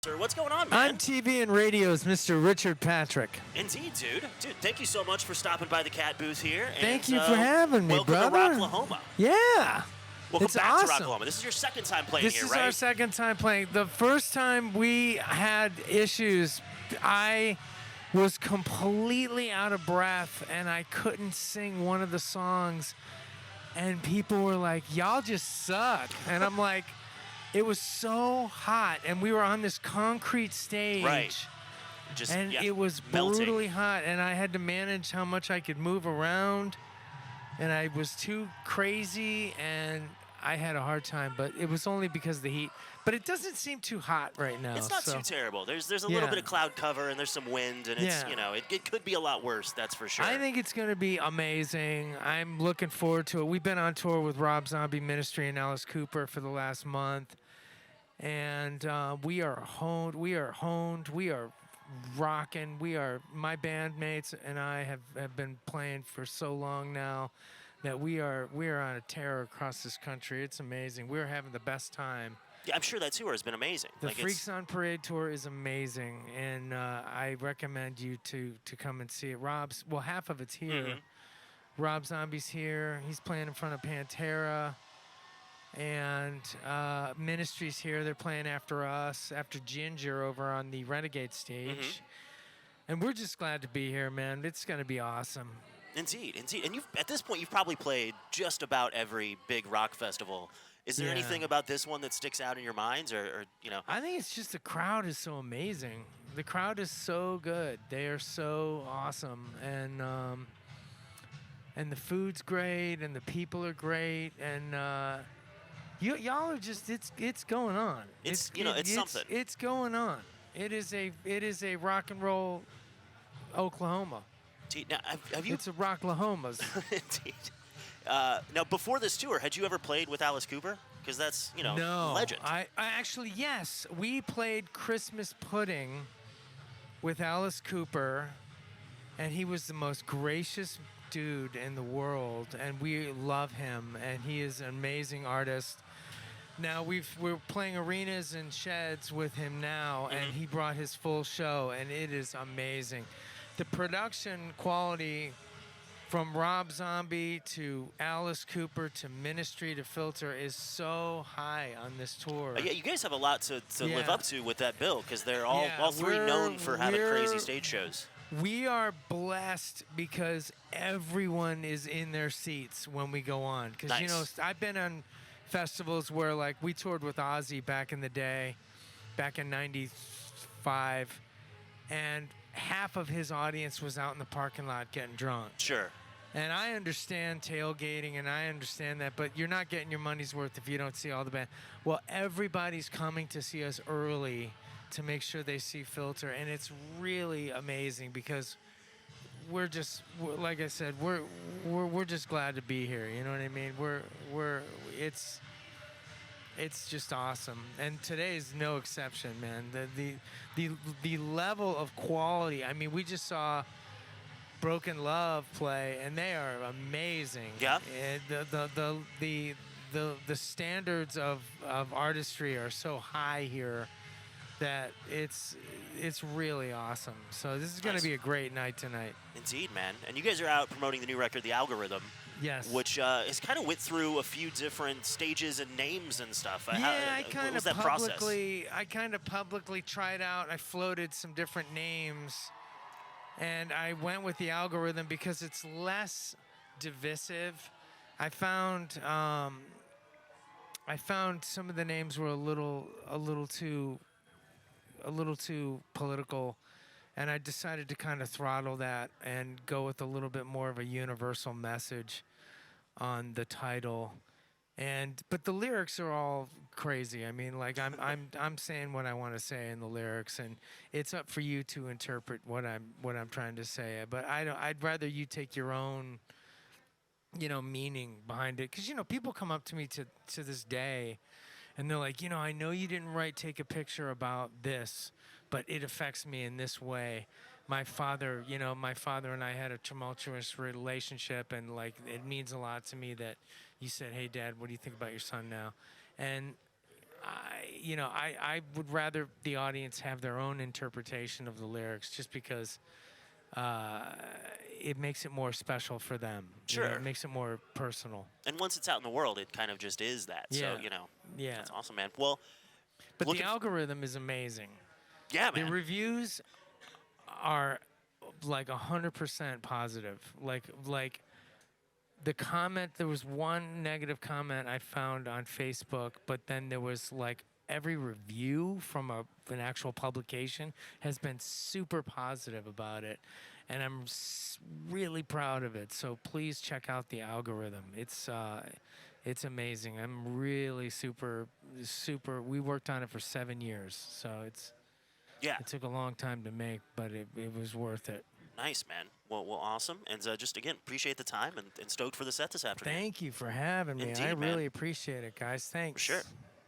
Sir, what's going on, man? On TV and radio's Mr. Richard Patrick. Indeed, dude. Dude, thank you so much for stopping by the KATT Booth here. Thank you for having me, welcome brother. Welcome to Rocklahoma. Yeah. Welcome it's back awesome. to Rocklahoma. This is your second time playing this here, is right? our second time playing. The first time we had issues, I was completely out of breath, and I couldn't sing one of the songs. And people were like, y'all just suck. And I'm like, it was so hot, and we were on this concrete stage. Right. Just, and yeah, it was melting. brutally hot, and I had to manage how much I could move around, and I was too crazy, and I had a hard time, but it was only because of the heat. But it doesn't seem too hot right now. It's not too terrible. There's a little bit of cloud cover, and there's some wind, and it's, you know, it could be a lot worse, that's for sure. I think it's going to be amazing. I'm looking forward to it. We've been on tour with Rob Zombie Ministry and Alice Cooper for the last month, and we are honed, we are rocking. My bandmates and I have been playing for so long now that we are on a tear across this country. It's amazing. We're having the best time. Yeah, I'm sure that tour has been amazing. The Freaks on Parade tour is amazing, and I recommend you to come and see it. Half of it's here. Mm-hmm. Rob Zombie's here. He's playing in front of Pantera. And Ministry's here. They're playing after us, after Ginger over on the Renegade stage. Mm-hmm. And we're just glad to be here, man. It's going to be awesome. Indeed, indeed. And at this point, you've probably played just about every big rock festival. Is there anything about this one that sticks out in your minds, or you know? I think it's just the crowd is so amazing. The crowd is so good. They are so awesome, and the food's great, and the people are great, and y'all are just it's going on. It's something. It's going on. It is a rock and roll Oklahoma. Now, have you? It's a Rocklahoma's. Indeed. Now, before this tour, had you ever played with Alice Cooper? Because that's, legend. I actually, yes. We played Christmas Pudding with Alice Cooper, and he was the most gracious dude in the world, and we love him, and he is an amazing artist. Now, we're playing arenas and sheds with him now, and he brought his full show, and it is amazing. The production quality from Rob Zombie to Alice Cooper to Ministry to Filter is so high on this tour. Yeah, you guys have a lot to live up to with that bill, because they're all three known for having crazy stage shows. We are blessed because everyone is in their seats when we go on. Because, I've been on festivals where, like, we toured with Ozzy back in the day, back in '95, and half of his audience was out in the parking lot getting drunk. Sure. And I understand tailgating, and I understand that, but you're not getting your money's worth if you don't see all the band. Well, everybody's coming to see us early to make sure they see Filter, and it's really amazing because we're like I said, we're just glad to be here. You know what I mean? It's just awesome, and today's no exception, man. The level of quality. I mean, we just saw Broken Love play, and they are amazing. Yeah. The standards of artistry are so high here that it's really awesome. So this is going to be a great night tonight. Indeed, man. And you guys are out promoting the new record, The Algorithm. Yes. Which has kind of went through a few different stages and names and stuff. I kind of publicly tried out. I floated some different names, and I went with The Algorithm because it's less divisive. I found some of the names were a little too political, and I decided to kind of throttle that and go with a little bit more of a universal message on the title. But the lyrics are all crazy. I mean, like I'm saying what I want to say in the lyrics, and it's up for you to interpret what I'm trying to say. But I'd rather you take your own, meaning behind it, because people come up to me to this day, and they're like, I know you didn't write Take a Picture about this, but it affects me in this way. My father and I had a tumultuous relationship, and like it means a lot to me that you said, "Hey, Dad, what do you think about your son now?" And I would rather the audience have their own interpretation of the lyrics, just because it makes it more special for them. Sure. It makes it more personal. And once it's out in the world, it kind of just is that. Yeah. So, Yeah. that's awesome, man. Well, But the algorithm is amazing. Yeah, man. The reviews are like 100% positive. Like the comment, there was one negative comment I found on Facebook, but then there was like every review from an actual publication has been super positive about it, and I'm really proud of it. So please check out the algorithm. It's amazing. I'm really super. We worked on it for 7 years, so it took a long time to make, but it was worth it. Nice, man. Well, awesome. And just, again, appreciate the time and stoked for the set this afternoon. Thank you for having me. Indeed, I man. really appreciate it, guys. Thanks. For sure.